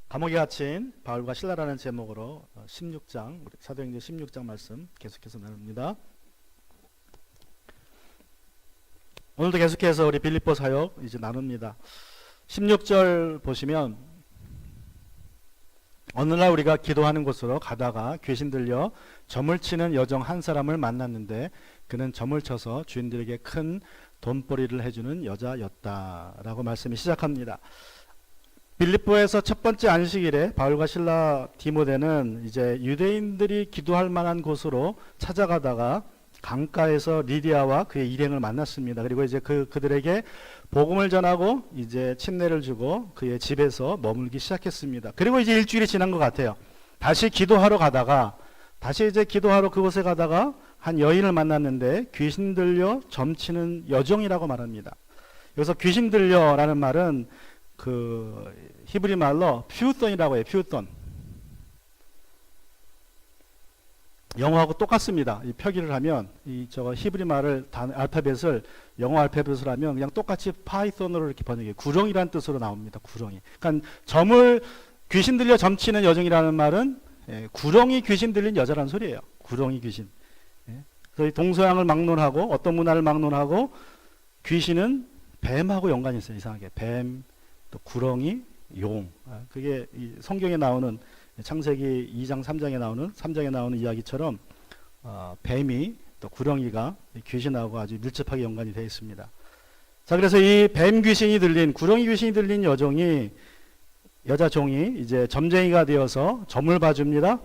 감옥에 갇힌 바울과 실라라는 제목으로 16장, 우리 사도행전 16장 말씀 계속해서 나눕니다. 오늘도 계속해서 우리 빌립보 사역 이제 나눕니다. 16절 보시면 어느 날 우리가 기도하는 곳으로 가다가 귀신 들려 점을 치는 여종 한 사람을 만났는데 그는 점을 쳐서 주인들에게 큰 돈벌이를 해주는 여자였다라고 말씀이 시작합니다. 빌립보에서 첫 번째 안식일에 바울과 실라 디모데는 이제 유대인들이 기도할 만한 곳으로 찾아가다가 강가에서 리디아와 그의 일행을 만났습니다. 그리고 이제 그들에게 복음을 전하고 이제 침례를 주고 그의 집에서 머물기 시작했습니다. 그리고 이제 일주일이 지난 것 같아요. 다시 기도하러 그곳에 가다가 한 여인을 만났는데 귀신 들려 점치는 여종이라고 말합니다. 여기서 귀신 들려라는 말은 그 히브리 말로 퓨톤이라고 해요. 퓨톤. 영어하고 똑같습니다. 이 표기를 하면 저거 히브리 말을 알파벳을 영어 알파벳으로 하면 그냥 똑같이 파이썬으로 이렇게 번역해요. 구렁이라는 뜻으로 나옵니다. 구렁이. 그러니까 귀신 들려 점치는 여종이라는 말은 구렁이 귀신 들린 여자라는 소리예요. 구렁이 귀신. 그래서 동서양을 막론하고 어떤 문화를 막론하고 귀신은 뱀하고 연관이 있어요. 이상하게 뱀, 또 구렁이, 용. 그게 이 성경에 나오는 창세기 2장 3장에 나오는 이야기처럼 뱀이 또 구렁이가 귀신하고 아주 밀접하게 연관이 되어 있습니다. 자, 그래서 이 뱀 귀신이 들린 구렁이 귀신이 들린 여자 종이 이제 점쟁이가 되어서 점을 봐줍니다.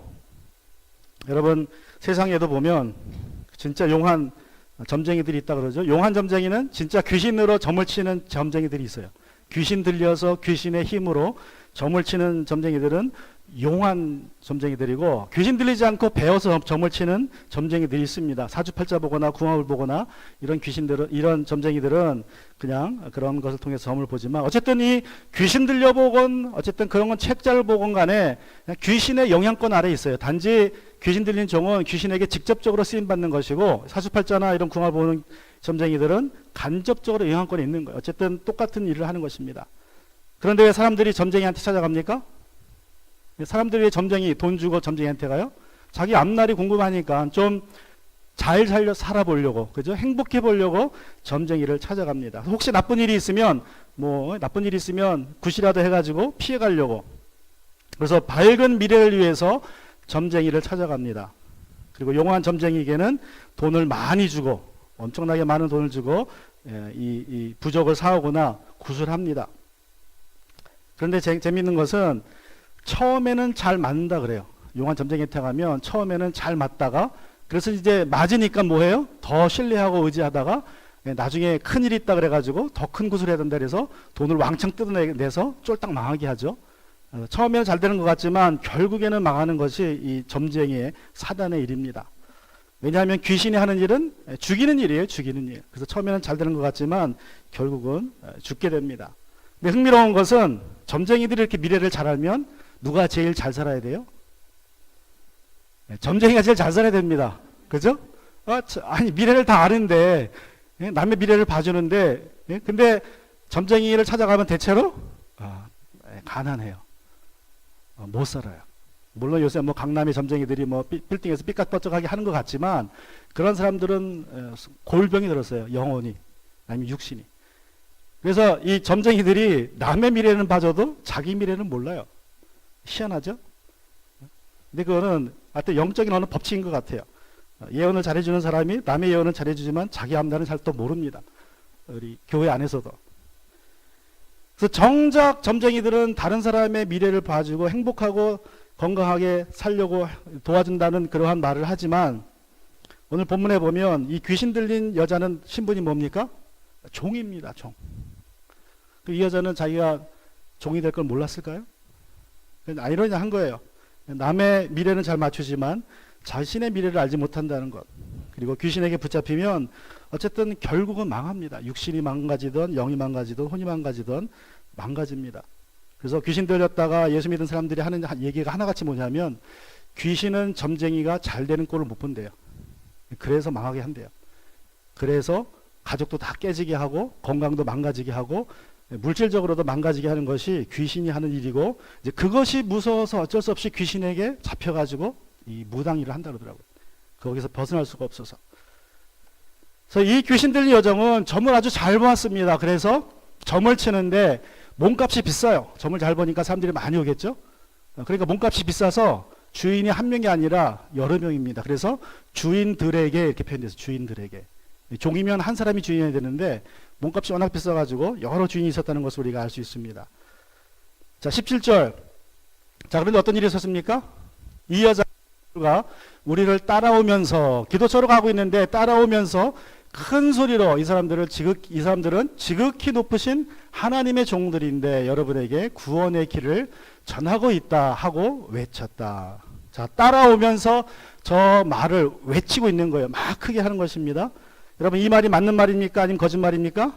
여러분 세상에도 보면 진짜 용한 점쟁이들이 있다 그러죠. 용한 점쟁이는 진짜 귀신으로 점을 치는 점쟁이들이 있어요. 귀신 들려서 귀신의 힘으로 점을 치는 점쟁이들은 용한 점쟁이들이고, 귀신 들리지 않고 배워서 점을 치는 점쟁이들이 있습니다. 사주팔자 보거나 궁합을 보거나 이런 점쟁이들은 그냥 그런 것을 통해서 점을 보지만, 어쨌든 이 귀신 들려보건 어쨌든 그런 건 책자를 보건 간에 귀신의 영향권 아래에 있어요. 단지 귀신 들린 종은 귀신에게 직접적으로 쓰임받는 것이고, 사주팔자나 이런 궁합을 보는 점쟁이들은 간접적으로 영향권이 있는 거예요. 어쨌든 똑같은 일을 하는 것입니다. 그런데 왜 사람들이 점쟁이한테 찾아갑니까? 사람들이 왜 돈 주고 점쟁이한테 가요? 자기 앞날이 궁금하니까 좀 잘 살아보려고, 그죠? 행복해 보려고 점쟁이를 찾아갑니다. 혹시 나쁜 일이 있으면 굿이라도 해가지고 피해 가려고. 그래서 밝은 미래를 위해서 점쟁이를 찾아갑니다. 그리고 용한 점쟁이에게는 돈을 많이 주고, 엄청나게 많은 돈을 주고 이 부적을 사오거나 구술합니다. 그런데 재미있는 것은 처음에는 잘 맞는다 그래요. 용한 점쟁이한테 가면 처음에는 잘 맞다가, 그래서 이제 맞으니까 뭐해요? 더 신뢰하고 의지하다가 나중에 큰일이 있다 그래가지고 더 큰 구슬 해야 된다 그래서 돈을 왕창 뜯어내서 쫄딱 망하게 하죠. 처음에는 잘 되는 것 같지만 결국에는 망하는 것이 이 점쟁이의 사단의 일입니다. 왜냐하면 귀신이 하는 일은 죽이는 일이에요. 죽이는 일. 그래서 처음에는 잘 되는 것 같지만 결국은 죽게 됩니다. 근데 흥미로운 것은 점쟁이들이 이렇게 미래를 잘 알면 누가 제일 잘 살아야 돼요? 점쟁이가 제일 잘 살아야 됩니다. 그죠? 아니 미래를 다 아는데, 남의 미래를 봐주는데, 근데 점쟁이를 찾아가면 대체로 가난해요. 못 살아요. 물론 요새 강남의 점쟁이들이 빌딩에서 삐까뻔쩍하게 하는 것 같지만, 그런 사람들은 골병이 들었어요. 영혼이 아니면 육신이. 그래서 이 점쟁이들이 남의 미래는 봐줘도 자기 미래는 몰라요. 희한하죠? 근데 그거는 하여튼 영적인 어느 법칙인 것 같아요. 예언을 잘해주는 사람이 남의 예언을 잘해주지만 자기 앞날은 잘 또 모릅니다. 우리 교회 안에서도. 그래서 정작 점쟁이들은 다른 사람의 미래를 봐주고 행복하고 건강하게 살려고 도와준다는 그러한 말을 하지만, 오늘 본문에 보면 이 귀신 들린 여자는 신분이 뭡니까? 종입니다. 종. 이 여자는 자기가 종이 될 걸 몰랐을까요? 아이러니한 거예요. 남의 미래는 잘 맞추지만 자신의 미래를 알지 못한다는 것. 그리고 귀신에게 붙잡히면 어쨌든 결국은 망합니다. 육신이 망가지든 영이 망가지든 혼이 망가지든 망가집니다. 그래서 귀신 들렸다가 예수 믿은 사람들이 하는 얘기가 하나같이 뭐냐면, 귀신은 점쟁이가 잘 되는 꼴을 못 본대요. 그래서 망하게 한대요. 그래서 가족도 다 깨지게 하고 건강도 망가지게 하고 물질적으로도 망가지게 하는 것이 귀신이 하는 일이고, 이제 그것이 무서워서 어쩔 수 없이 귀신에게 잡혀가지고 이 무당 일을 한다 그러더라고요. 거기서 벗어날 수가 없어서. 그래서 이 귀신 들린 여정은 점을 아주 잘 보았습니다. 그래서 점을 치는데 몸값이 비싸요. 점을 잘 보니까 사람들이 많이 오겠죠. 그러니까 몸값이 비싸서 주인이 한 명이 아니라 여러 명입니다. 그래서 주인들에게 이렇게 표현돼서 주인들에게. 종이면 한 사람이 주인이 되는데 몸값이 워낙 비싸가지고 여러 주인이 있었다는 것을 우리가 알 수 있습니다. 자, 17절. 자, 그런데 어떤 일이 있었습니까? 이 여자가 우리를 따라오면서, 기도처로 가고 있는데 따라오면서 큰 소리로 이 사람들은 지극히 높으신 하나님의 종들인데 여러분에게 구원의 길을 전하고 있다 하고 외쳤다. 자, 따라오면서 저 말을 외치고 있는 거예요. 막 크게 하는 것입니다. 여러분, 이 말이 맞는 말입니까? 아니면 거짓말입니까?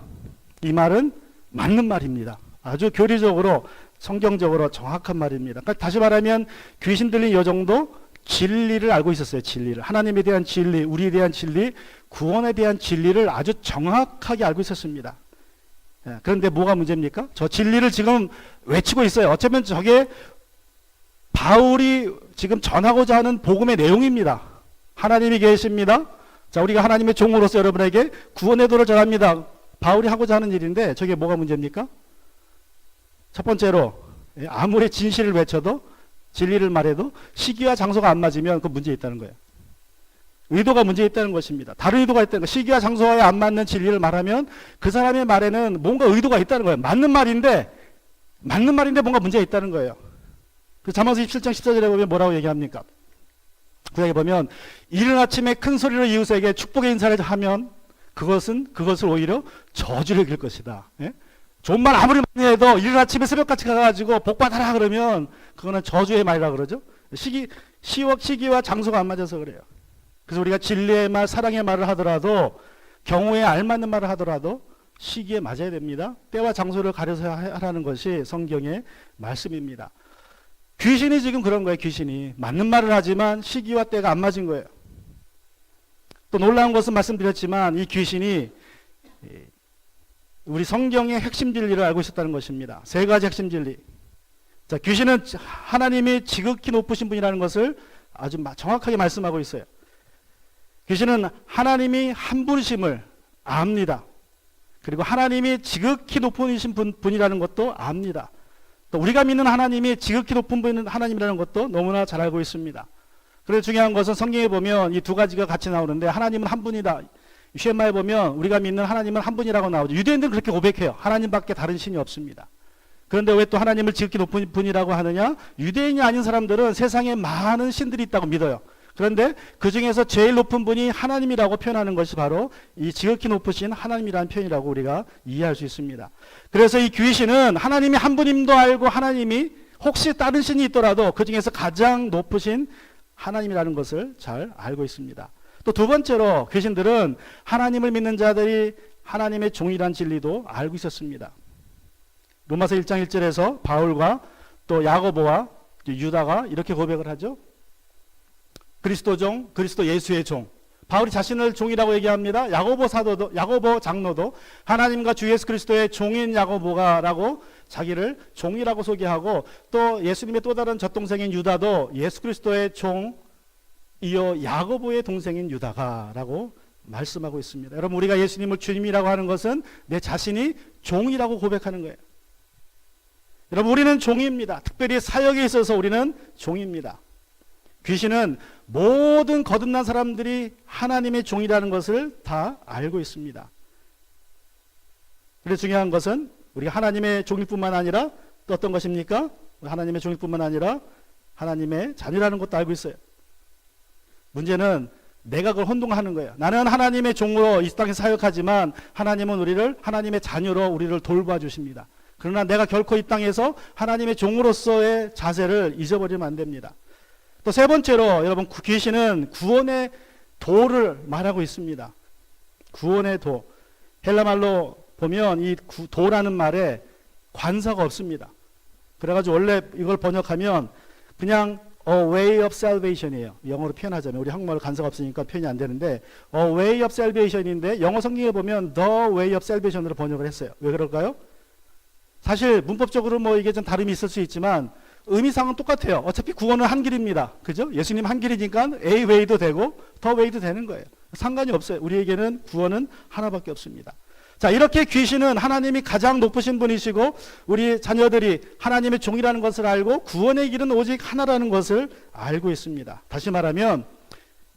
이 말은 맞는 말입니다. 아주 교리적으로 성경적으로 정확한 말입니다. 그러니까 다시 말하면 귀신 들린 여정도 진리를 알고 있었어요. 진리를. 하나님에 대한 진리, 우리에 대한 진리, 구원에 대한 진리를 아주 정확하게 알고 있었습니다. 그런데 뭐가 문제입니까? 저 진리를 지금 외치고 있어요. 어쩌면 저게 바울이 지금 전하고자 하는 복음의 내용입니다. 하나님이 계십니다. 자, 우리가 하나님의 종으로서 여러분에게 구원의 도를 전합니다. 바울이 하고자 하는 일인데 저게 뭐가 문제입니까? 첫 번째로 아무리 진실을 외쳐도 진리를 말해도 시기와 장소가 안 맞으면 그 문제 있다는 거예요. 의도가 문제 있다는 것입니다. 다른 의도가 있다는 거예요. 시기와 장소에 안 맞는 진리를 말하면 그 사람의 말에는 뭔가 의도가 있다는 거예요. 맞는 말인데 뭔가 문제가 있다는 거예요. 그 잠언서 27장 14절에 보면 뭐라고 얘기합니까? 구약에 보면 이른 아침에 큰 소리로 이웃에게 축복의 인사를 하면 그것을 오히려 저주를 이길 것이다. 예? 좋은 말 아무리 많이 해도 이른 아침에 새벽같이 가가지고 복 받아라 그러면 그거는 저주의 말이라 그러죠. 시기와 장소가 안 맞아서 그래요. 그래서 우리가 진리의 말, 사랑의 말을 하더라도 경우에 알맞는 말을 하더라도 시기에 맞아야 됩니다. 때와 장소를 가려서 하라는 것이 성경의 말씀입니다. 귀신이 지금 그런 거예요. 귀신이 맞는 말을 하지만 시기와 때가 안 맞은 거예요. 또 놀라운 것은 말씀드렸지만 이 귀신이 우리 성경의 핵심 진리를 알고 있었다는 것입니다. 세 가지 핵심 진리. 자, 귀신은 하나님이 지극히 높으신 분이라는 것을 아주 정확하게 말씀하고 있어요. 귀신은 하나님이 한 분이심을 압니다. 그리고 하나님이 지극히 높으신 분이라는 것도 압니다. 또 우리가 믿는 하나님이 지극히 높은 분 하나님이라는 것도 너무나 잘 알고 있습니다. 그래서 중요한 것은 성경에 보면 이 두 가지가 같이 나오는데 하나님은 한 분이다. 쉐마에 보면 우리가 믿는 하나님은 한 분이라고 나오죠. 유대인들은 그렇게 고백해요. 하나님밖에 다른 신이 없습니다. 그런데 왜 또 하나님을 지극히 높은 분이라고 하느냐? 유대인이 아닌 사람들은 세상에 많은 신들이 있다고 믿어요. 그런데 그 중에서 제일 높은 분이 하나님이라고 표현하는 것이 바로 이 지극히 높으신 하나님이라는 표현이라고 우리가 이해할 수 있습니다. 그래서 이 귀신은 하나님이 한 분임도 알고 하나님이 혹시 다른 신이 있더라도 그 중에서 가장 높으신 하나님이라는 것을 잘 알고 있습니다. 또 두 번째로 귀신들은 하나님을 믿는 자들이 하나님의 종이란 진리도 알고 있었습니다. 로마서 1장 1절에서 바울과 또 야고보와 유다가 이렇게 고백을 하죠. 그리스도 종, 그리스도 예수의 종. 바울이 자신을 종이라고 얘기합니다. 야고보 장로도 하나님과 주 예수 그리스도의 종인 야고보가라고 자기를 종이라고 소개하고 또 예수님의 또 다른 젖동생인 유다도 예수 그리스도의 종 이어 야고보의 동생인 유다가라고 말씀하고 있습니다. 여러분, 우리가 예수님을 주님이라고 하는 것은 내 자신이 종이라고 고백하는 거예요. 여러분, 우리는 종입니다. 특별히 사역에 있어서 우리는 종입니다. 귀신은 모든 거듭난 사람들이 하나님의 종이라는 것을 다 알고 있습니다. 그래서 중요한 것은 우리가 하나님의 종일 뿐만 아니라 또 어떤 것입니까? 하나님의 종일 뿐만 아니라 하나님의 자녀라는 것도 알고 있어요. 문제는 내가 그걸 혼동하는 거예요. 나는 하나님의 종으로 이 땅에 사역하지만 하나님은 우리를 하나님의 자녀로 우리를 돌봐주십니다. 그러나 내가 결코 이 땅에서 하나님의 종으로서의 자세를 잊어버리면 안 됩니다. 또 세 번째로 여러분, 귀신은 구원의 도를 말하고 있습니다. 구원의 도. 헬라말로 보면 이 도라는 말에 관사가 없습니다. 그래가지고 원래 이걸 번역하면 그냥 A way of salvation이에요. 영어로 표현하자면 우리 한국말로 관사가 없으니까 표현이 안 되는데 A way of salvation인데 영어 성경에 보면 The way of salvation으로 번역을 했어요. 왜 그럴까요? 사실 문법적으로 뭐 이게 좀 다름이 있을 수 있지만 의미상은 똑같아요. 어차피 구원은 한 길입니다. 그죠? 예수님 한 길이니까 A 웨이도 되고 더 웨이도 되는 거예요. 상관이 없어요. 우리에게는 구원은 하나밖에 없습니다. 자, 이렇게 귀신은 하나님이 가장 높으신 분이시고 우리 자녀들이 하나님의 종이라는 것을 알고 구원의 길은 오직 하나라는 것을 알고 있습니다. 다시 말하면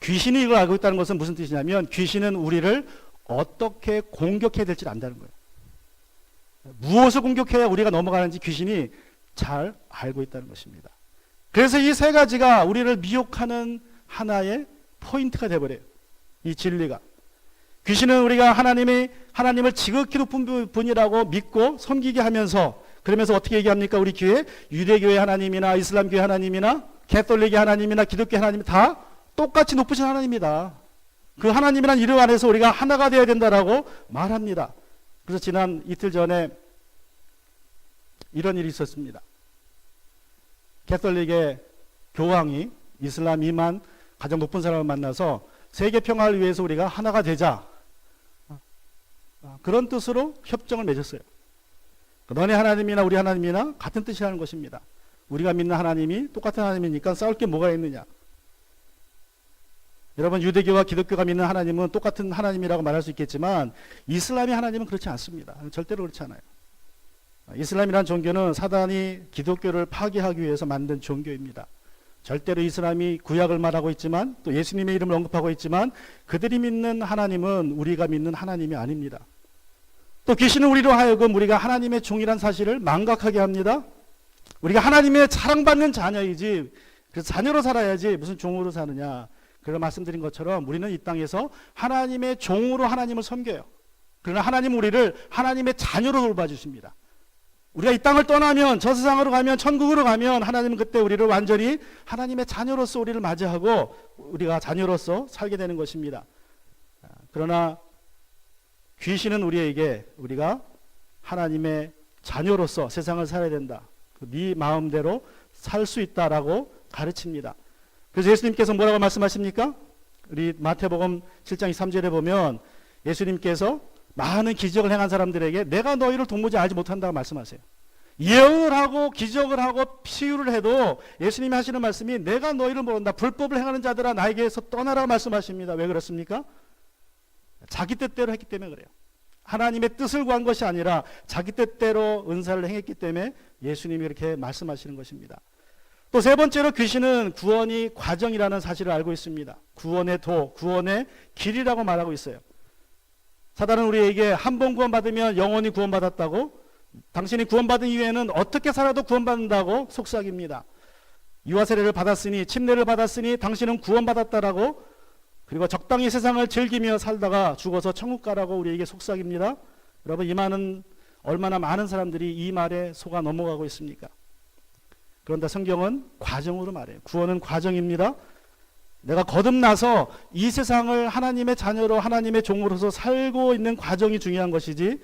귀신이 이걸 알고 있다는 것은 무슨 뜻이냐면 귀신은 우리를 어떻게 공격해야 될지 안다는 거예요. 무엇을 공격해야 우리가 넘어가는지 귀신이 잘 알고 있다는 것입니다. 그래서 이 세 가지가 우리를 미혹하는 하나의 포인트가 되어버려요. 이 진리가. 귀신은 우리가 하나님을 지극히 높은 분이라고 믿고 섬기게 하면서 그러면서 어떻게 얘기합니까? 우리 교회 유대교회 하나님이나 이슬람교회 하나님이나 개톨릭의 하나님이나 기독교 하나님 다 똑같이 높으신 하나님이다. 그 하나님이란 이름 안에서 우리가 하나가 되어야 된다라고 말합니다. 그래서 지난 이틀 전에 이런 일이 있었습니다. 개톨릭의 교황이 이슬람 이만 가장 높은 사람을 만나서 세계 평화를 위해서 우리가 하나가 되자. 그런 뜻으로 협정을 맺었어요. 너네 하나님이나 우리 하나님이나 같은 뜻이라는 것입니다. 우리가 믿는 하나님이 똑같은 하나님이니까 싸울 게 뭐가 있느냐. 여러분 유대교와 기독교가 믿는 하나님은 똑같은 하나님이라고 말할 수 있겠지만 이슬람의 하나님은 그렇지 않습니다. 절대로 그렇지 않아요. 이슬람이란 종교는 사단이 기독교를 파괴하기 위해서 만든 종교입니다. 절대로 이슬람이 구약을 말하고 있지만 또 예수님의 이름을 언급하고 있지만 그들이 믿는 하나님은 우리가 믿는 하나님이 아닙니다. 또 귀신은 우리로 하여금 우리가 하나님의 종이란 사실을 망각하게 합니다. 우리가 하나님의 사랑받는 자녀이지 그래서 자녀로 살아야지 무슨 종으로 사느냐. 그런 말씀드린 것처럼 우리는 이 땅에서 하나님의 종으로 하나님을 섬겨요. 그러나 하나님은 우리를 하나님의 자녀로 돌봐주십니다. 우리가 이 땅을 떠나면 저 세상으로 가면 천국으로 가면 하나님은 그때 우리를 완전히 하나님의 자녀로서 우리를 맞이하고 우리가 자녀로서 살게 되는 것입니다. 그러나 귀신은 우리에게 우리가 하나님의 자녀로서 세상을 살아야 된다. 네 마음대로 살 수 있다라고 가르칩니다. 그래서 예수님께서 뭐라고 말씀하십니까? 우리 마태복음 7장 23절에 보면 예수님께서 많은 기적을 행한 사람들에게 내가 너희를 도무지 알지 못한다고 말씀하세요. 예언을 하고 기적을 하고 치유를 해도 예수님이 하시는 말씀이 내가 너희를 모른다. 불법을 행하는 자들아 나에게서 떠나라고 말씀하십니다. 왜 그렇습니까? 자기 뜻대로 했기 때문에 그래요. 하나님의 뜻을 구한 것이 아니라 자기 뜻대로 은사를 행했기 때문에 예수님이 이렇게 말씀하시는 것입니다. 또 세 번째로 귀신은 구원이 과정이라는 사실을 알고 있습니다. 구원의 도, 구원의 길이라고 말하고 있어요. 사단은 우리에게 한 번 구원받으면 영원히 구원받았다고 당신이 구원받은 이후에는 어떻게 살아도 구원받는다고 속삭입니다. 유아 세례를 받았으니 침례를 받았으니 당신은 구원받았다라고 그리고 적당히 세상을 즐기며 살다가 죽어서 천국 가라고 우리에게 속삭입니다. 여러분 얼마나 많은 사람들이 이 말에 속아 넘어가고 있습니까? 그런데 성경은 과정으로 말해요. 구원은 과정입니다. 내가 거듭나서 이 세상을 하나님의 자녀로 하나님의 종으로서 살고 있는 과정이 중요한 것이지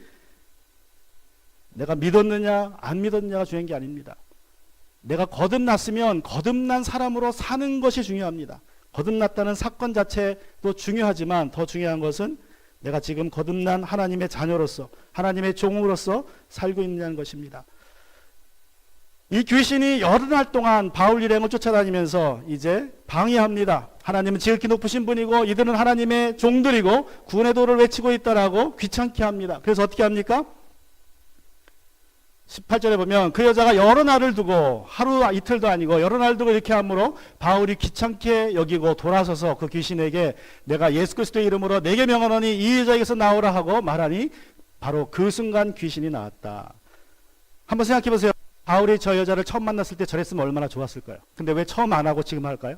내가 믿었느냐 안 믿었느냐가 중요한 게 아닙니다. 내가 거듭났으면 거듭난 사람으로 사는 것이 중요합니다. 거듭났다는 사건 자체도 중요하지만 더 중요한 것은 내가 지금 거듭난 하나님의 자녀로서 하나님의 종으로서 살고 있느냐는 것입니다. 이 귀신이 열흘 동안 바울 일행을 쫓아다니면서 이제 방해합니다. 하나님은 지극히 높으신 분이고 이들은 하나님의 종들이고 구원의 도를 외치고 있다라고 귀찮게 합니다. 그래서 어떻게 합니까? 18절에 보면 그 여자가 여러 날을 두고 하루 이틀도 아니고 여러 날 두고 이렇게 함으로 바울이 귀찮게 여기고 돌아서서 그 귀신에게 내가 예수 그리스도의 이름으로 내게 명하노니 이 여자에게서 나오라 하고 말하니 바로 그 순간 귀신이 나왔다. 한번 생각해 보세요. 바울이 저 여자를 처음 만났을 때 저랬으면 얼마나 좋았을까요? 근데 왜 처음 안 하고 지금 할까요?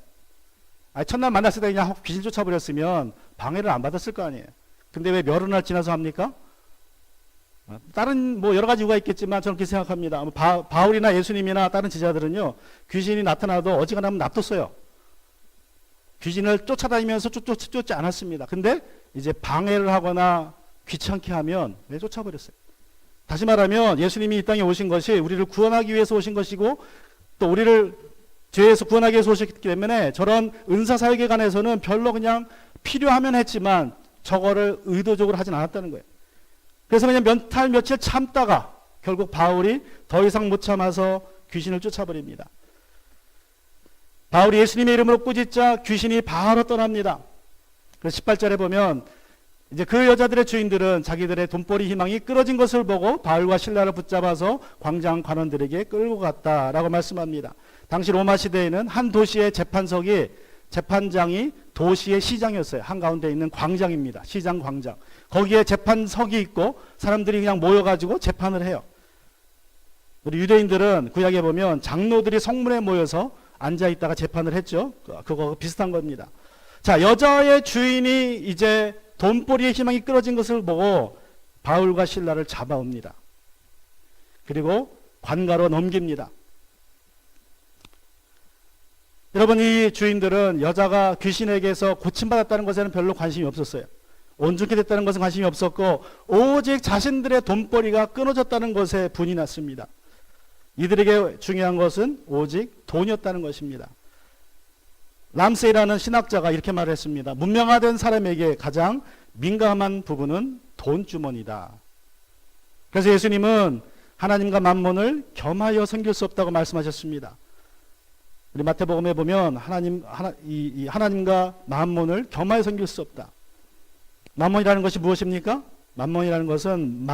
첫날 만났을 때 그냥 귀신 쫓아버렸으면 방해를 안 받았을 거 아니에요. 근데 왜 여러 날 지나서 합니까? 다른 여러 가지 이유가 있겠지만 저는 그렇게 생각합니다. 바울이나 예수님이나 다른 제자들은요 귀신이 나타나도 어지간하면 놔뒀어요. 귀신을 쫓아다니면서 쫓지 않았습니다. 근데 이제 방해를 하거나 귀찮게 하면 왜 쫓아버렸어요? 다시 말하면 예수님이 이 땅에 오신 것이 우리를 구원하기 위해서 오신 것이고 또 우리를 죄에서 구원하기 위해서 오셨기 때문에 저런 은사사역에 관해서는 별로 그냥 필요하면 했지만 저거를 의도적으로 하진 않았다는 거예요. 그래서 그냥 몇 달 며칠 참다가 결국 바울이 더 이상 못 참아서 귀신을 쫓아버립니다. 바울이 예수님의 이름으로 꾸짖자 귀신이 바로 떠납니다. 그래서 18절에 보면 이제 그 여자들의 주인들은 자기들의 돈벌이 희망이 끊어진 것을 보고 바울과 실라를 붙잡아서 광장 관원들에게 끌고 갔다라고 말씀합니다. 당시 로마 시대에는 한 도시의 재판장이 도시의 시장이었어요. 한가운데 있는 광장입니다. 시장 광장. 거기에 재판석이 있고 사람들이 그냥 모여가지고 재판을 해요. 우리 유대인들은 구약에 보면 장로들이 성문에 모여서 앉아있다가 재판을 했죠. 그거 비슷한 겁니다. 자, 여자의 주인이 이제 돈벌이의 희망이 끊어진 것을 보고 바울과 실라를 잡아옵니다. 그리고 관가로 넘깁니다. 여러분, 이 주인들은 여자가 귀신에게서 고침받았다는 것에는 별로 관심이 없었어요. 온전케 됐다는 것은 관심이 없었고 오직 자신들의 돈벌이가 끊어졌다는 것에 분이 났습니다. 이들에게 중요한 것은 오직 돈이었다는 것입니다. 람세이라는 신학자가 이렇게 말했습니다. 문명화된 사람에게 가장 민감한 부분은 돈주머니다. 그래서 예수님은 하나님과 만몬을 겸하여 섬길 수 없다고 말씀하셨습니다. 우리 마태복음에 보면 하나님과 만몬을 겸하여 섬길 수 없다. 만몬이라는 것이 무엇입니까? 만몬이라는 것은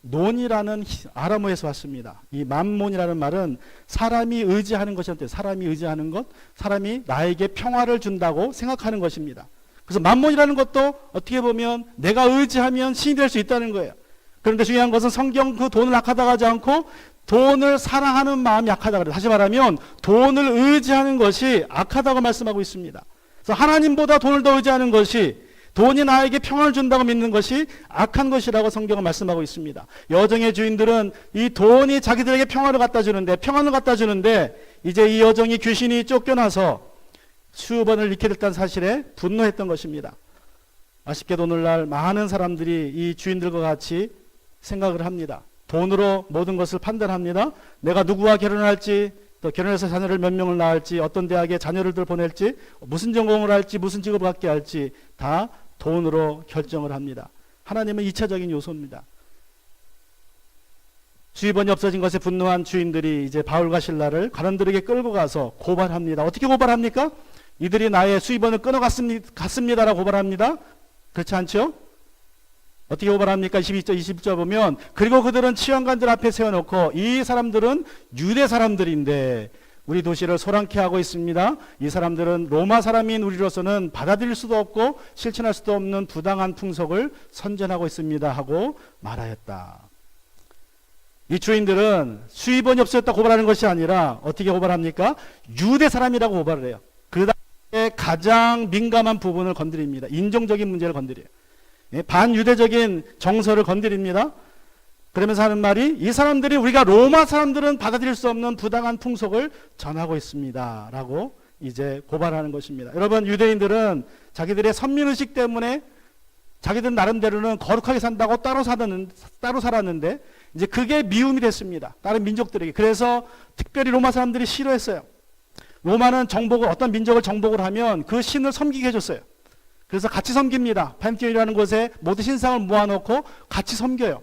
논이라는 아람어에서 왔습니다. 이 만몬이라는 말은 사람이 의지하는 것이었대요. 사람이 의지하는 것, 사람이 나에게 평화를 준다고 생각하는 것입니다. 그래서 만몬이라는 것도 어떻게 보면 내가 의지하면 신이 될 수 있다는 거예요. 그런데 중요한 것은 성경 그 돈을 악하다고 하지 않고 돈을 사랑하는 마음이 악하다고 그래요. 다시 말하면 돈을 의지하는 것이 악하다고 말씀하고 있습니다. 그래서 하나님보다 돈을 더 의지하는 것이, 돈이 나에게 평안을 준다고 믿는 것이 악한 것이라고 성경은 말씀하고 있습니다. 여정의 주인들은 이 돈이 자기들에게 평안을 갖다 주는데 이제 이 여정이 귀신이 쫓겨나서 수번을 잃게 됐다는 사실에 분노했던 것입니다. 아쉽게도 오늘날 많은 사람들이 이 주인들과 같이 생각을 합니다. 돈으로 모든 것을 판단합니다. 내가 누구와 결혼할지, 또 결혼해서 자녀를 몇 명을 낳을지, 어떤 대학에 자녀를 보낼지, 무슨 전공을 할지, 무슨 직업을 갖게 할지 다 돈으로 결정을 합니다. 하나님은 2차적인 요소입니다. 수입원이 없어진 것에 분노한 주인들이 이제 바울과 실라를 관원들에게 끌고 가서 고발합니다. 어떻게 고발합니까? 이들이 나의 수입원을 끊어갔습니다라고 고발합니다. 그렇지 않죠? 어떻게 고발합니까? 20절 보면 그리고 그들은 치원관들 앞에 세워놓고 이 사람들은 유대 사람들인데 우리 도시를 소란케 하고 있습니다. 이 사람들은 로마 사람인 우리로서는 받아들일 수도 없고 실천할 수도 없는 부당한 풍속을 선전하고 있습니다 하고 말하였다. 이 주인들은 수입원이 없었다 고발하는 것이 아니라 어떻게 고발합니까? 유대 사람이라고 고발을 해요. 그 다음에 가장 민감한 부분을 건드립니다. 인종적인 문제를 건드려요. 반유대적인 정서를 건드립니다. 그러면서 하는 말이 이 사람들이 우리가 로마 사람들은 받아들일 수 없는 부당한 풍속을 전하고 있습니다 라고 이제 고발하는 것입니다. 여러분, 유대인들은 자기들의 선민의식 때문에 자기들 나름대로는 거룩하게 산다고 따로 살았는데 이제 그게 미움이 됐습니다. 다른 민족들에게. 그래서 특별히 로마 사람들이 싫어했어요. 로마는 어떤 민족을 정복을 하면 그 신을 섬기게 해줬어요. 그래서 같이 섬깁니다. 팬티온이라는 곳에 모두 신상을 모아놓고 같이 섬겨요.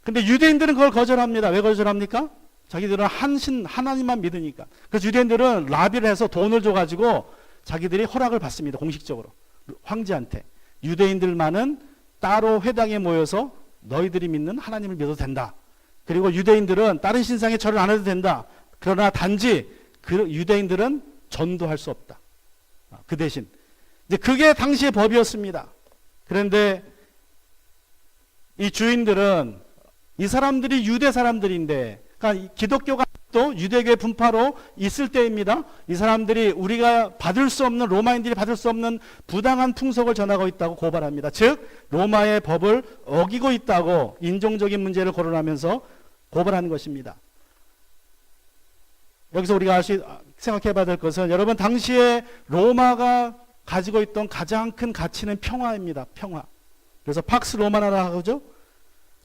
근데 유대인들은 그걸 거절합니다. 왜 거절합니까? 자기들은 한 신, 하나님만 믿으니까. 그래서 유대인들은 라비를 해서 돈을 줘가지고 자기들이 허락을 받습니다. 공식적으로. 황제한테. 유대인들만은 따로 회당에 모여서 너희들이 믿는 하나님을 믿어도 된다. 그리고 유대인들은 다른 신상에 절을 안 해도 된다. 그러나 단지 유대인들은 전도할 수 없다. 그 대신. 이제 그게 당시의 법이었습니다. 그런데 이 주인들은 이 사람들이 유대 사람들인데, 그러니까 기독교가 또 유대교의 분파로 있을 때입니다. 이 사람들이 우리가 받을 수 없는, 로마인들이 받을 수 없는 부당한 풍속을 전하고 있다고 고발합니다. 즉 로마의 법을 어기고 있다고 인종적인 문제를 거론하면서 고발하는 것입니다. 여기서 우리가 생각해 봐야 될 것은, 여러분, 당시에 로마가 가지고 있던 가장 큰 가치는 평화입니다. 평화. 그래서 팍스 로마나라고 하죠.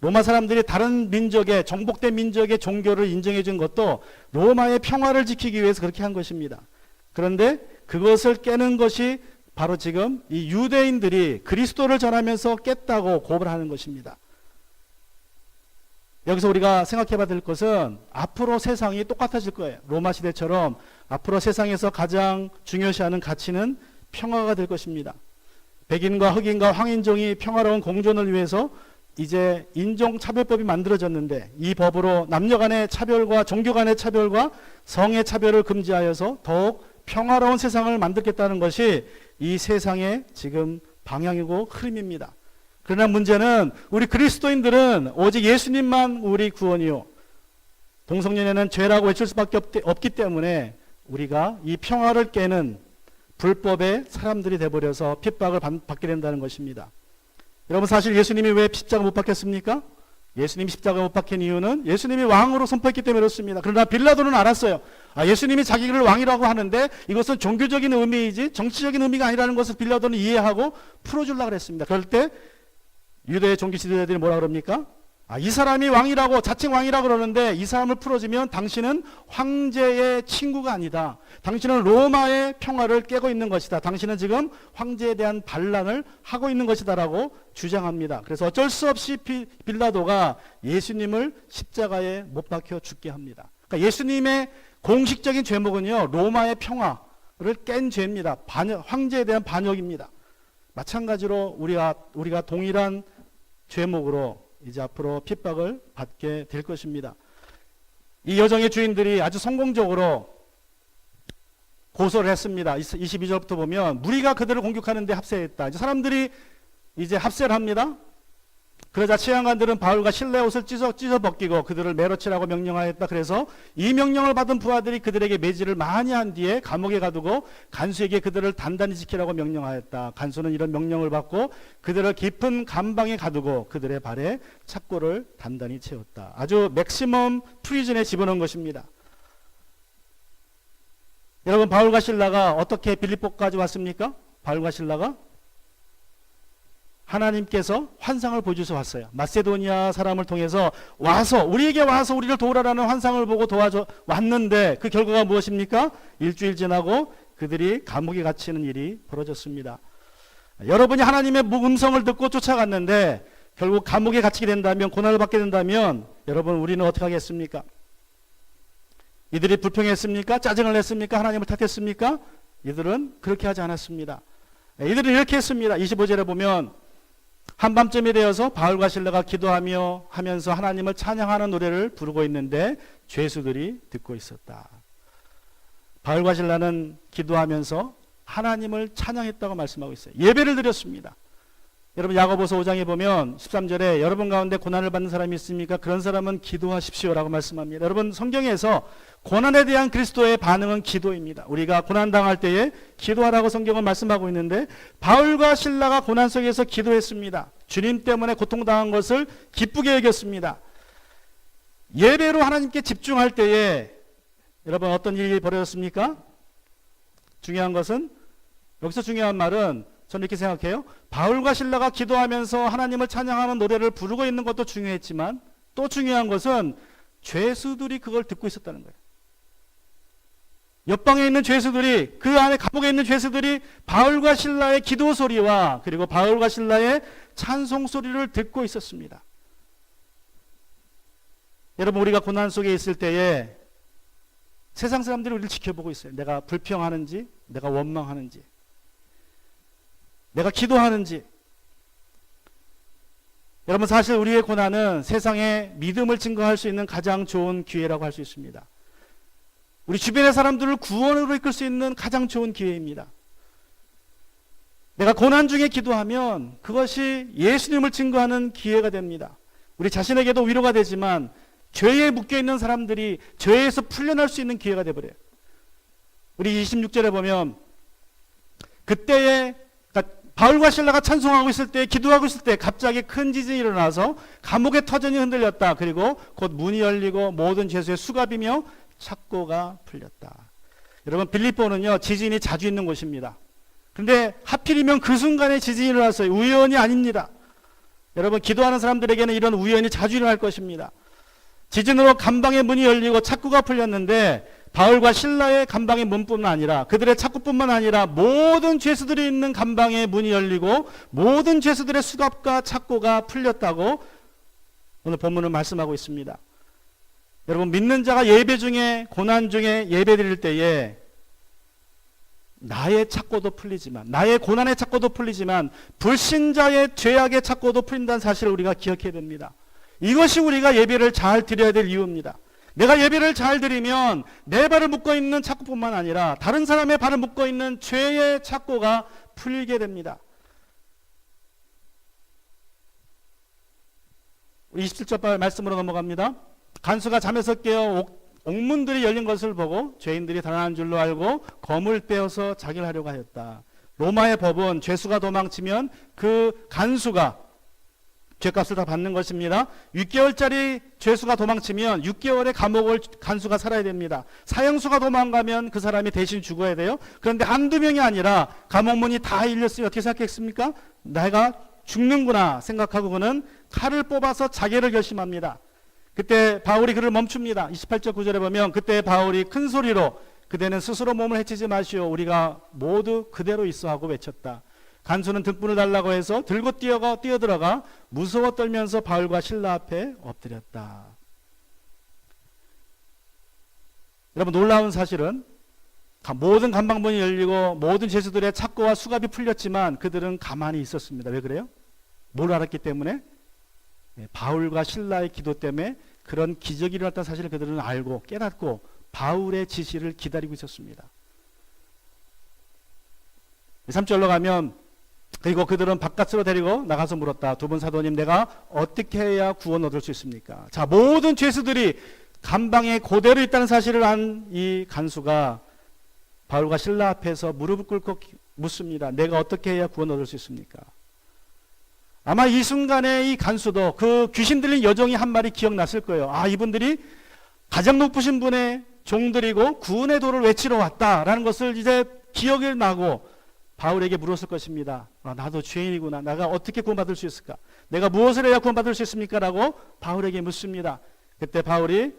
로마 사람들이 다른 민족의, 정복된 민족의 종교를 인정해 준 것도 로마의 평화를 지키기 위해서 그렇게 한 것입니다. 그런데 그것을 깨는 것이 바로 지금 이 유대인들이 그리스도를 전하면서 깼다고 고발하는 것입니다. 여기서 우리가 생각해 봐야 될 것은 앞으로 세상이 똑같아질 거예요. 로마 시대처럼 앞으로 세상에서 가장 중요시하는 가치는 평화가 될 것입니다. 백인과 흑인과 황인종이 평화로운 공존을 위해서 이제 인종차별법이 만들어졌는데, 이 법으로 남녀 간의 차별과 종교 간의 차별과 성의 차별을 금지하여서 더욱 평화로운 세상을 만들겠다는 것이 이 세상의 지금 방향이고 흐름입니다. 그러나 문제는 우리 그리스도인들은 오직 예수님만 우리 구원이요, 동성연애는 죄라고 외칠 수밖에 없기 때문에 우리가 이 평화를 깨는 불법의 사람들이 되어버려서 핍박을 받게 된다는 것입니다. 여러분, 사실 예수님이 왜 십자가 못 박혔습니까? 예수님이 십자가 못 박힌 이유는 예수님이 왕으로 선포했기 때문에 그렇습니다. 그러나 빌라도는 알았어요. 예수님이 자기를 왕이라고 하는데 이것은 종교적인 의미이지 정치적인 의미가 아니라는 것을 빌라도는 이해하고 풀어주려고 그랬습니다. 그럴 때 유대의 종교 지도자들이 뭐라 그럽니까? 이 사람이 왕이라고, 자칭 왕이라고 그러는데 이 사람을 풀어주면 당신은 황제의 친구가 아니다. 당신은 로마의 평화를 깨고 있는 것이다. 당신은 지금 황제에 대한 반란을 하고 있는 것이다 라고 주장합니다. 그래서 어쩔 수 없이 빌라도가 예수님을 십자가에 못 박혀 죽게 합니다. 그러니까 예수님의 공식적인 죄목은요, 로마의 평화를 깬 죄입니다. 황제에 대한 반역입니다. 마찬가지로 우리가 동일한 죄목으로 이제 앞으로 핍박을 받게 될 것입니다. 이 여정의 주인들이 아주 성공적으로 고소를 했습니다. 22절부터 보면 무리가 그들을 공격하는데 합세했다. 이제 사람들이 이제 합세를 합니다. 그러자 치안관들은 바울과 실내 옷을 찢어 벗기고 그들을 매로 치라고 명령하였다. 그래서 이 명령을 받은 부하들이 그들에게 매질을 많이 한 뒤에 감옥에 가두고 간수에게 그들을 단단히 지키라고 명령하였다. 간수는 이런 명령을 받고 그들을 깊은 감방에 가두고 그들의 발에 착고를 단단히 채웠다. 아주 맥시멈 프리즌에 집어넣은 것입니다. 여러분, 바울과 실라가 어떻게 빌립보까지 왔습니까? 바울과 실라가 하나님께서 환상을 보여주셔서 왔어요. 마세도니아 사람을 통해서 우리에게 와서 우리를 도우라라는 환상을 보고 왔는데 그 결과가 무엇입니까? 일주일 지나고 그들이 감옥에 갇히는 일이 벌어졌습니다. 여러분이 하나님의 음성을 듣고 쫓아갔는데 결국 감옥에 갇히게 된다면, 고난을 받게 된다면 여러분, 우리는 어떻게 하겠습니까? 이들이 불평했습니까? 짜증을 냈습니까? 하나님을 탓했습니까? 이들은 그렇게 하지 않았습니다. 이들은 이렇게 했습니다. 25절에 보면 한밤쯤이 되어서 바울과 실라가 기도하며 하면서 하나님을 찬양하는 노래를 부르고 있는데 죄수들이 듣고 있었다. 바울과 실라는 기도하면서 하나님을 찬양했다고 말씀하고 있어요. 예배를 드렸습니다. 여러분, 야고보서 5장에 보면 13절에 여러분 가운데 고난을 받는 사람이 있습니까? 그런 사람은 기도하십시오라고 말씀합니다. 여러분, 성경에서 고난에 대한 그리스도의 반응은 기도입니다. 우리가 고난당할 때에 기도하라고 성경은 말씀하고 있는데 바울과 실라가 고난 속에서 기도했습니다. 주님 때문에 고통당한 것을 기쁘게 여겼습니다. 예배로 하나님께 집중할 때에 여러분, 어떤 일이 벌어졌습니까? 중요한 것은, 여기서 중요한 말은 저는 이렇게 생각해요. 바울과 실라가 기도하면서 하나님을 찬양하는 노래를 부르고 있는 것도 중요했지만 또 중요한 것은 죄수들이 그걸 듣고 있었다는 거예요. 옆방에 있는 죄수들이, 그 안에 감옥에 있는 죄수들이 바울과 실라의 기도 소리와 그리고 바울과 실라의 찬송 소리를 듣고 있었습니다. 여러분, 우리가 고난 속에 있을 때에 세상 사람들이 우리를 지켜보고 있어요. 내가 불평하는지, 내가 원망하는지, 내가 기도하는지. 여러분, 사실 우리의 고난은 세상에 믿음을 증거할 수 있는 가장 좋은 기회라고 할 수 있습니다. 우리 주변의 사람들을 구원으로 이끌 수 있는 가장 좋은 기회입니다. 내가 고난 중에 기도하면 그것이 예수님을 증거하는 기회가 됩니다. 우리 자신에게도 위로가 되지만 죄에 묶여있는 사람들이 죄에서 풀려날 수 있는 기회가 되어버려요. 우리 26절에 보면 그때에 바울과 실라가 찬송하고 있을 때, 기도하고 있을 때 갑자기 큰 지진이 일어나서 감옥의 터전이 흔들렸다. 그리고 곧 문이 열리고 모든 죄수의 수갑이며 착고가 풀렸다. 여러분, 빌립보는요, 지진이 자주 있는 곳입니다. 그런데 하필이면 그 순간에 지진이 일어났어요. 우연이 아닙니다. 여러분, 기도하는 사람들에게는 이런 우연이 자주 일어날 것입니다. 지진으로 감방의 문이 열리고 착고가 풀렸는데 바울과 실라의 감방의 문뿐만 아니라 그들의 착고뿐만 아니라 모든 죄수들이 있는 감방의 문이 열리고 모든 죄수들의 수갑과 착고가 풀렸다고 오늘 본문은 말씀하고 있습니다. 여러분, 믿는 자가 예배 중에, 고난 중에 예배 드릴 때에 나의 착고도 풀리지만, 나의 고난의 착고도 풀리지만 불신자의 죄악의 착고도 풀린다는 사실을 우리가 기억해야 됩니다. 이것이 우리가 예배를 잘 드려야 될 이유입니다. 내가 예배를 잘 드리면 내 발을 묶고 있는 착고뿐만 아니라 다른 사람의 발을 묶고 있는 죄의 착고가 풀리게 됩니다. 27절 말씀으로 넘어갑니다. 간수가 잠에서 깨어 옥문들이 열린 것을 보고 죄인들이 달아난 줄로 알고 검을 빼어서 자기를 하려고 하였다. 로마의 법은 죄수가 도망치면 그 간수가 죄값을 다 받는 것입니다. 6개월짜리 죄수가 도망치면 6개월의 감옥을 간수가 살아야 됩니다. 사형수가 도망가면 그 사람이 대신 죽어야 돼요. 그런데 한두 명이 아니라 감옥문이 다 열렸으면 어떻게 생각했습니까? 내가 죽는구나 생각하고 그는 칼을 뽑아서 자결을 결심합니다. 그때 바울이 그를 멈춥니다. 28절 9절에 보면 그때 바울이 큰 소리로 그대는 스스로 몸을 해치지 마시오. 우리가 모두 그대로 있어 하고 외쳤다. 간수는 등불을 달라고 해서 들고 뛰어들어가 무서워 떨면서 바울과 실라 앞에 엎드렸다. 여러분, 놀라운 사실은 모든 감방문이 열리고 모든 죄수들의 착고와 수갑이 풀렸지만 그들은 가만히 있었습니다. 왜 그래요? 뭘 알았기 때문에? 바울과 실라의 기도 때문에 그런 기적이 일어났다는 사실을 그들은 알고 깨닫고 바울의 지시를 기다리고 있었습니다. 3절로 가면 그리고 그들은 바깥으로 데리고 나가서 물었다. 두 분 사도님, 내가 어떻게 해야 구원 얻을 수 있습니까? 자, 모든 죄수들이 감방에 그대로 있다는 사실을 안 이 간수가 바울과 실라 앞에서 무릎을 꿇고 묻습니다. 내가 어떻게 해야 구원 얻을 수 있습니까? 아마 이 순간에 이 간수도 그 귀신 들린 여종이 한 말이 기억났을 거예요. 아, 이분들이 가장 높으신 분의 종들이고 구원의 도를 외치러 왔다라는 것을 이제 기억이 나고 바울에게 물었을 것입니다. 아, 나도 죄인이구나. 내가 어떻게 구원받을 수 있을까? 내가 무엇을 해야 구원받을 수 있습니까? 라고 바울에게 묻습니다. 그때 바울이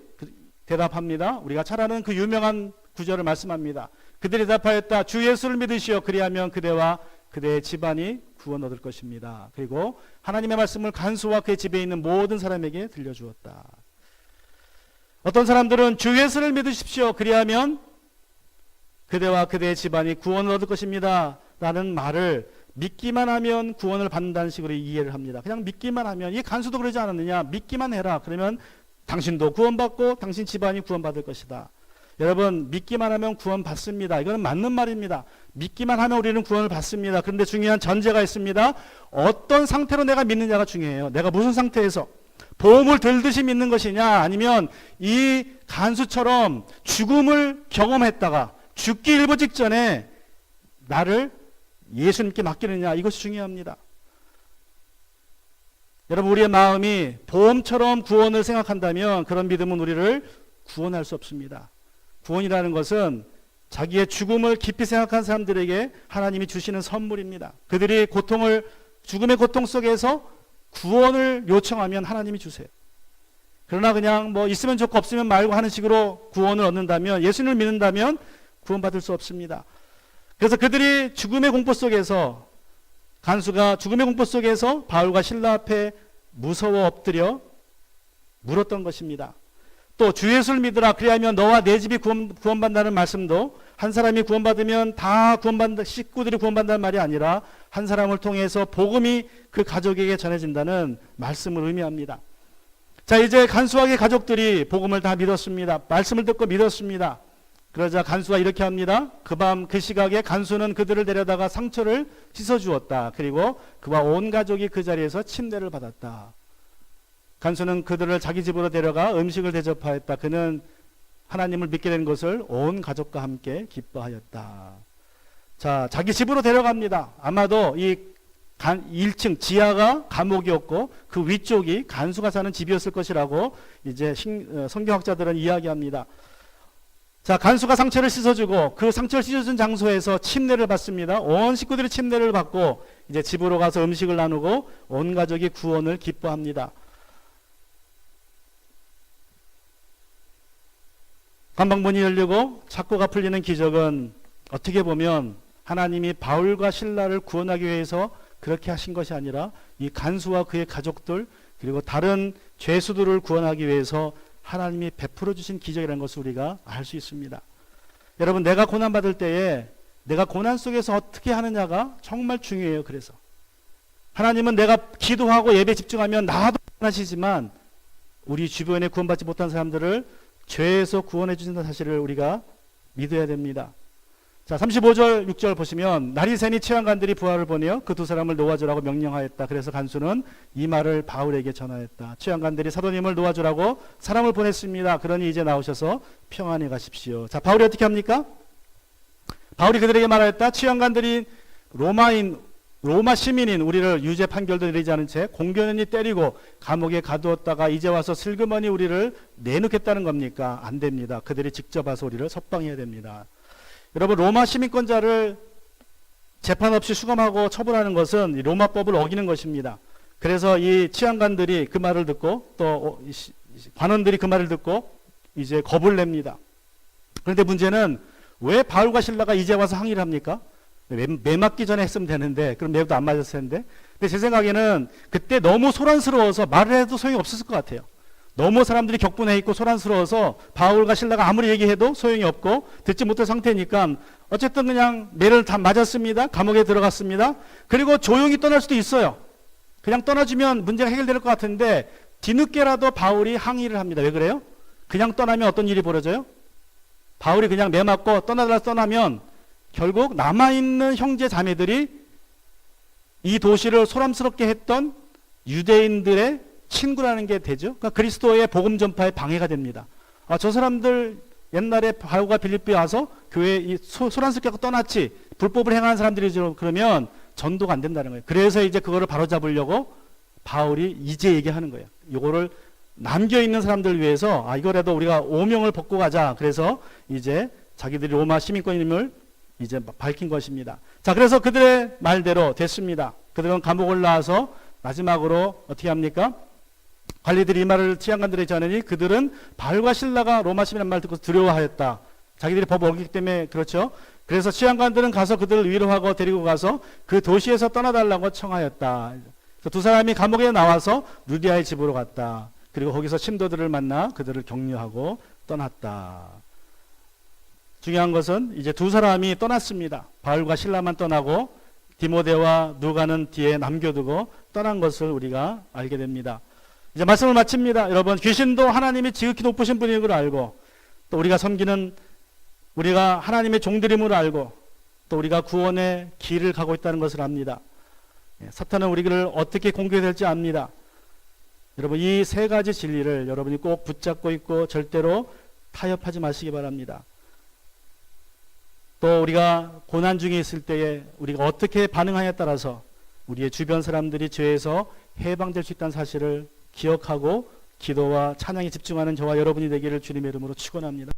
대답합니다. 우리가 잘 아는 그 유명한 구절을 말씀합니다. 그들이 대답하였다. 주 예수를 믿으시오. 그리하면 그대와 그대의 집안이 구원 얻을 것입니다. 그리고 하나님의 말씀을 간수와 그의 집에 있는 모든 사람에게 들려주었다. 어떤 사람들은 주 예수를 믿으십시오. 그리하면 그대와 그대의 집안이 구원을 얻을 것입니다. 라는 말을 믿기만 하면 구원을 받는다는 식으로 이해를 합니다. 그냥 믿기만 하면, 이 간수도 그러지 않았느냐? 믿기만 해라. 그러면 당신도 구원받고 당신 집안이 구원받을 것이다. 여러분, 믿기만 하면 구원받습니다. 이거는 맞는 말입니다. 믿기만 하면 우리는 구원을 받습니다. 그런데 중요한 전제가 있습니다. 어떤 상태로 내가 믿느냐가 중요해요. 내가 무슨 상태에서 보험을 들듯이 믿는 것이냐, 아니면 이 간수처럼 죽음을 경험했다가 죽기 일보 직전에 나를 예수님께 맡기느냐, 이것이 중요합니다. 여러분, 우리의 마음이 보험처럼 구원을 생각한다면 그런 믿음은 우리를 구원할 수 없습니다. 구원이라는 것은 자기의 죽음을 깊이 생각한 사람들에게 하나님이 주시는 선물입니다. 그들이 죽음의 고통 속에서 구원을 요청하면 하나님이 주세요. 그러나 그냥 뭐 있으면 좋고 없으면 말고 하는 식으로 구원을 얻는다면, 예수님을 믿는다면 구원받을 수 없습니다. 그래서 그들이 죽음의 공포 속에서, 간수가 죽음의 공포 속에서 바울과 실라 앞에 무서워 엎드려 물었던 것입니다. 또 주 예수를 믿으라. 그리하면 너와 내 집이 구원받는다는 말씀도 한 사람이 구원받으면 다 구원받는다, 식구들이 구원받는다는 말이 아니라 한 사람을 통해서 복음이 그 가족에게 전해진다는 말씀을 의미합니다. 자, 이제 간수와의 가족들이 복음을 다 믿었습니다. 말씀을 듣고 믿었습니다. 그러자 간수가 이렇게 합니다. 그 밤 그 시각에 간수는 그들을 데려다가 상처를 씻어주었다. 그리고 그와 온 가족이 그 자리에서 침례를 받았다. 간수는 그들을 자기 집으로 데려가 음식을 대접하였다. 그는 하나님을 믿게 된 것을 온 가족과 함께 기뻐하였다. 자, 자기 집으로 데려갑니다. 아마도 이 1층 지하가 감옥이었고 그 위쪽이 간수가 사는 집이었을 것이라고 이제 성경학자들은 이야기합니다. 자, 간수가 상처를 씻어주고 그 상처를 씻어준 장소에서 침례를 받습니다. 온 식구들이 침례를 받고 이제 집으로 가서 음식을 나누고 온 가족이 구원을 기뻐합니다. 감방문이 열리고 착고가 풀리는 기적은 어떻게 보면 하나님이 바울과 실라를 구원하기 위해서 그렇게 하신 것이 아니라 이 간수와 그의 가족들, 그리고 다른 죄수들을 구원하기 위해서 하나님이 베풀어 주신 기적이라는 것을 우리가 알 수 있습니다. 여러분, 내가 고난받을 때에 내가 고난 속에서 어떻게 하느냐가 정말 중요해요. 그래서 하나님은 내가 기도하고 예배 집중하면 나도 구원하시지만 우리 주변에 구원받지 못한 사람들을 죄에서 구원해 주신다는 사실을 우리가 믿어야 됩니다. 자, 35절 6절 보시면 날이 새니 치안관들이 부하를 보내어 그 두 사람을 놓아주라고 명령하였다. 그래서 간수는 이 말을 바울에게 전하였다. 치안관들이 사도님을 놓아주라고 사람을 보냈습니다. 그러니 이제 나오셔서 평안히 가십시오. 자, 바울이 어떻게 합니까? 바울이 그들에게 말하였다. 치안관들이 로마 시민인 우리를 유죄 판결도 내리지 않은 채 공견히 때리고 감옥에 가두었다가 이제 와서 슬그머니 우리를 내놓겠다는 겁니까? 안 됩니다. 그들이 직접 와서 우리를 석방해야 됩니다. 여러분, 로마 시민권자를 재판 없이 수감하고 처벌하는 것은 로마법을 어기는 것입니다. 그래서 이 치안관들이 그 말을 듣고 또 관원들이 그 말을 듣고 이제 겁을 냅니다. 그런데 문제는 왜 바울과 실라가 이제 와서 항의를 합니까? 매 맞기 전에 했으면 되는데, 그럼 매도 안 맞았을 텐데. 근데 제 생각에는 그때 너무 소란스러워서 말을 해도 소용이 없었을 것 같아요. 너무 사람들이 격분해 있고 소란스러워서 바울과 실라가 아무리 얘기해도 소용이 없고 듣지 못할 상태니까 어쨌든 그냥 매를 다 맞았습니다. 감옥에 들어갔습니다. 그리고 조용히 떠날 수도 있어요. 그냥 떠나주면 문제가 해결될 것 같은데 뒤늦게라도 바울이 항의를 합니다. 왜 그래요? 그냥 떠나면 어떤 일이 벌어져요? 바울이 그냥 매 맞고 떠나면 결국 남아있는 형제 자매들이 이 도시를 소란스럽게 했던 유대인들의 친구라는 게 되죠. 그러니까 그리스도의 복음 전파에 방해가 됩니다. 저 사람들 옛날에 바울과 빌립보에 와서 교회 소란스럽게 하고 떠났지 불법을 행하는 사람들이죠. 그러면 전도가 안 된다는 거예요. 그래서 이제 그거를 바로잡으려고 바울이 이제 얘기하는 거예요. 이거를 남겨있는 사람들 위해서 이거라도 우리가 오명을 벗고 가자. 그래서 이제 자기들이 로마 시민권임을 이제 밝힌 것입니다. 자, 그래서 그들의 말대로 됐습니다. 그들은 감옥을 나와서 마지막으로 어떻게 합니까? 관리들이 이 말을 치안관들에게 전하니 그들은 바울과 실라가 로마 시민이라는 말을 듣고 두려워하였다. 자기들이 법을 어기기 때문에 그렇죠. 그래서 치안관들은 가서 그들을 위로하고 데리고 가서 그 도시에서 떠나달라고 청하였다. 두 사람이 감옥에 나와서 루디아의 집으로 갔다. 그리고 거기서 신도들을 만나 그들을 격려하고 떠났다. 중요한 것은 이제 두 사람이 떠났습니다. 바울과 실라만 떠나고 디모데와 누가는 뒤에 남겨두고 떠난 것을 우리가 알게 됩니다. 이제 말씀을 마칩니다. 여러분, 귀신도 하나님이 지극히 높으신 분인 걸 알고 또 우리가 섬기는 우리가 하나님의 종들임을 알고 또 우리가 구원의 길을 가고 있다는 것을 압니다. 사탄은 우리를 어떻게 공격될지 압니다. 여러분, 이 세 가지 진리를 여러분이 꼭 붙잡고 있고 절대로 타협하지 마시기 바랍니다. 또 우리가 고난 중에 있을 때에 우리가 어떻게 반응하냐에 따라서 우리의 주변 사람들이 죄에서 해방될 수 있다는 사실을 기억하고 기도와 찬양에 집중하는 저와 여러분이 되기를 주님의 이름으로 축원합니다.